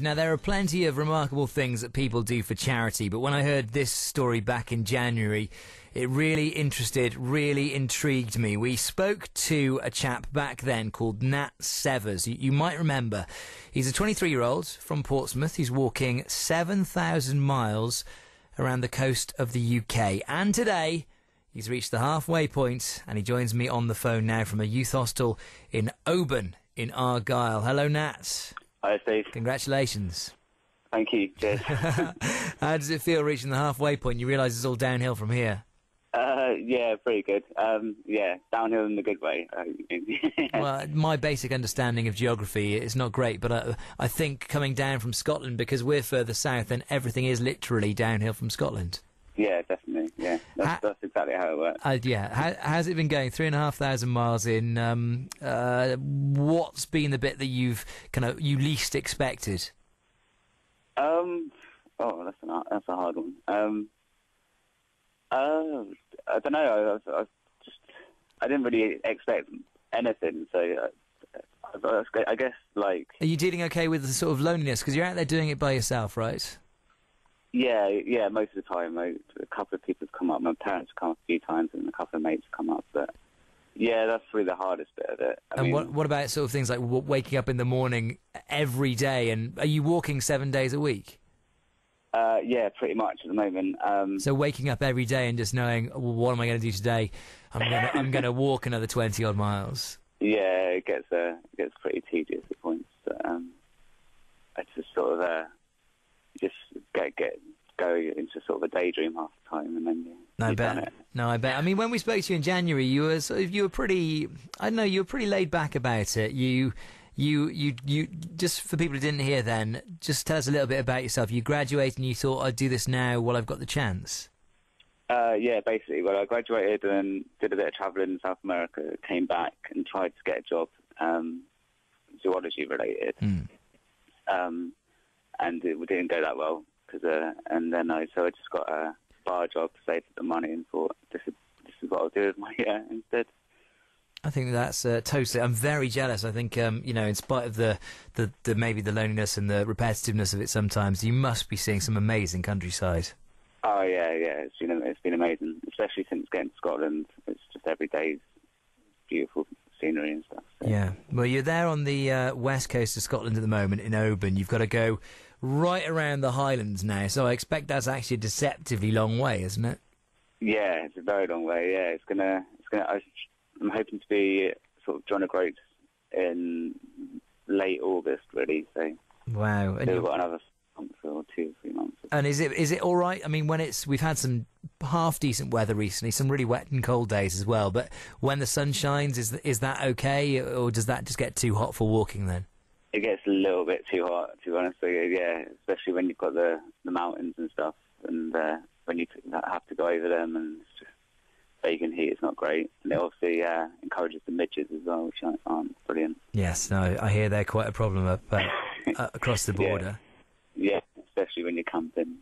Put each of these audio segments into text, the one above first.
Now, there are plenty of remarkable things that people do for charity, but when I heard this story back in January, it really intrigued me. We spoke to a chap back then called Nat Severs. You might remember. He's a 23-year-old from Portsmouth. He's walking 7,000 miles around the coast of the UK. And today, he's reached the halfway point, and he joins me on the phone now from a youth hostel in Oban in Argyll. Hello, Nat. Hi, Steve. Congratulations. Thank you. Cheers. How does it feel reaching the halfway point? You realise it's all downhill from here? Yeah, pretty good. Yeah, downhill in the good way. Well, my basic understanding of geography is not great, but I think coming down from Scotland, because we're further south, then everything is literally downhill from Scotland. Yeah, definitely. Yeah, that's exactly how it works. Yeah. How's it been going? 3,500 miles in. What's been the bit that you least expected? That's a hard one. I don't know. I didn't really expect anything, so I guess like. Are you dealing okay with the sort of loneliness because you're out there doing it by yourself, right? Yeah, most of the time. A couple of people have come up. My parents have come up a few times, and a couple of mates have come up. But yeah, that's really the hardest bit of it. I mean, what about sort of things like waking up in the morning every day? And are you walking 7 days a week? Yeah, pretty much at the moment. So waking up every day and just knowing, well, what am I going to do today? I'm going to walk another 20 odd miles. Yeah, it gets pretty tedious at points. But, I just sort of just go into sort of a daydream half the time, and then I bet. I mean, when we spoke to you in January, you were pretty laid back about it. You just for people who didn't hear then, just tell us a little bit about yourself. You graduated and you thought, I'd do this now while I've got the chance. Yeah, basically. Well, I graduated and did a bit of travelling in South America, came back and tried to get a job, zoology related. And it didn't go that well, and then I just got a bar job to save the money and thought, this is what I'll do with my year instead. I think that's totally. I'm very jealous. I think in spite of the maybe the loneliness and the repetitiveness of it, sometimes you must be seeing some amazing countryside. Oh yeah, it's been amazing, especially since getting to Scotland. It's just every day's beautiful scenery and stuff. So. Yeah, well, you're there on the west coast of Scotland at the moment in Oban. You've got to go right around the Highlands now, so I expect that's actually a deceptively long way, isn't it? Yeah, it's a very long way. Yeah, I'm hoping to be sort of John O'Groats in late August, really. So wow, and we've got another month or 2 or 3 months. And is it all right? I mean, we've had some half decent weather recently, some really wet and cold days as well. But when the sun shines, is that okay, or does that just get too hot for walking then? It gets a little bit too hot, to be honest with you. Yeah, especially when you've got the mountains and stuff, and when you have to go over them, and it's just vegan heat is not great. And it obviously encourages the midges as well, which aren't brilliant. Yes, no, I hear they're quite a problem up across the border. Yeah, especially when you're camping.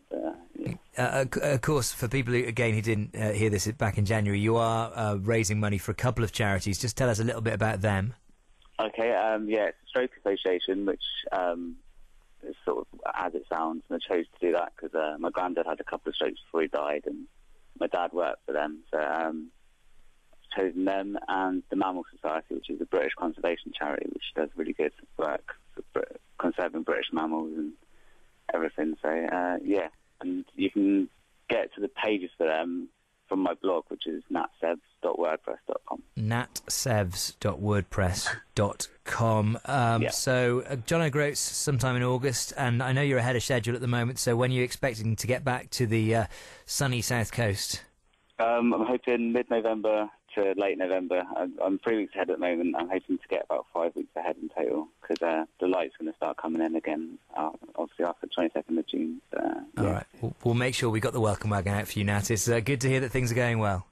Of course, for people who didn't hear this back in January, you are raising money for a couple of charities. Just tell us a little bit about them. Okay, it's a stroke association, which is sort of as it sounds, and I chose to do that because my granddad had a couple of strokes before he died, and my dad worked for them, so I've chosen them, and the Mammal Society, which is a British conservation charity, which does really good work for conserving British mammals and everything. So and you can get to the pages for them from my blog, which is natsevs.wordpress.com. natsevs.wordpress.com. So John O'Groats sometime in August, and I know you're ahead of schedule at the moment, so when are you expecting to get back to the sunny south coast? I'm hoping mid-November to late November. I'm 3 weeks ahead at the moment. I'm hoping to get about 5 weeks ahead in total, because the light's going to start coming in again, obviously after the 22nd of June. All right. We'll make sure we got the welcome wagon out for you, Nat. It's good to hear that things are going well.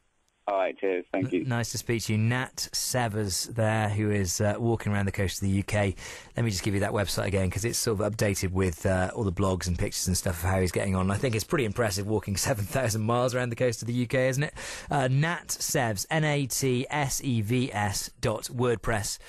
All right, cheers. Thank you. Nice to speak to you. Nat Severs there, who is walking around the coast of the UK. Let me just give you that website again, because it's sort of updated with all the blogs and pictures and stuff of how he's getting on. I think it's pretty impressive walking 7,000 miles around the coast of the UK, isn't it? Nat Sevs, NATSEVS.wordpress.com.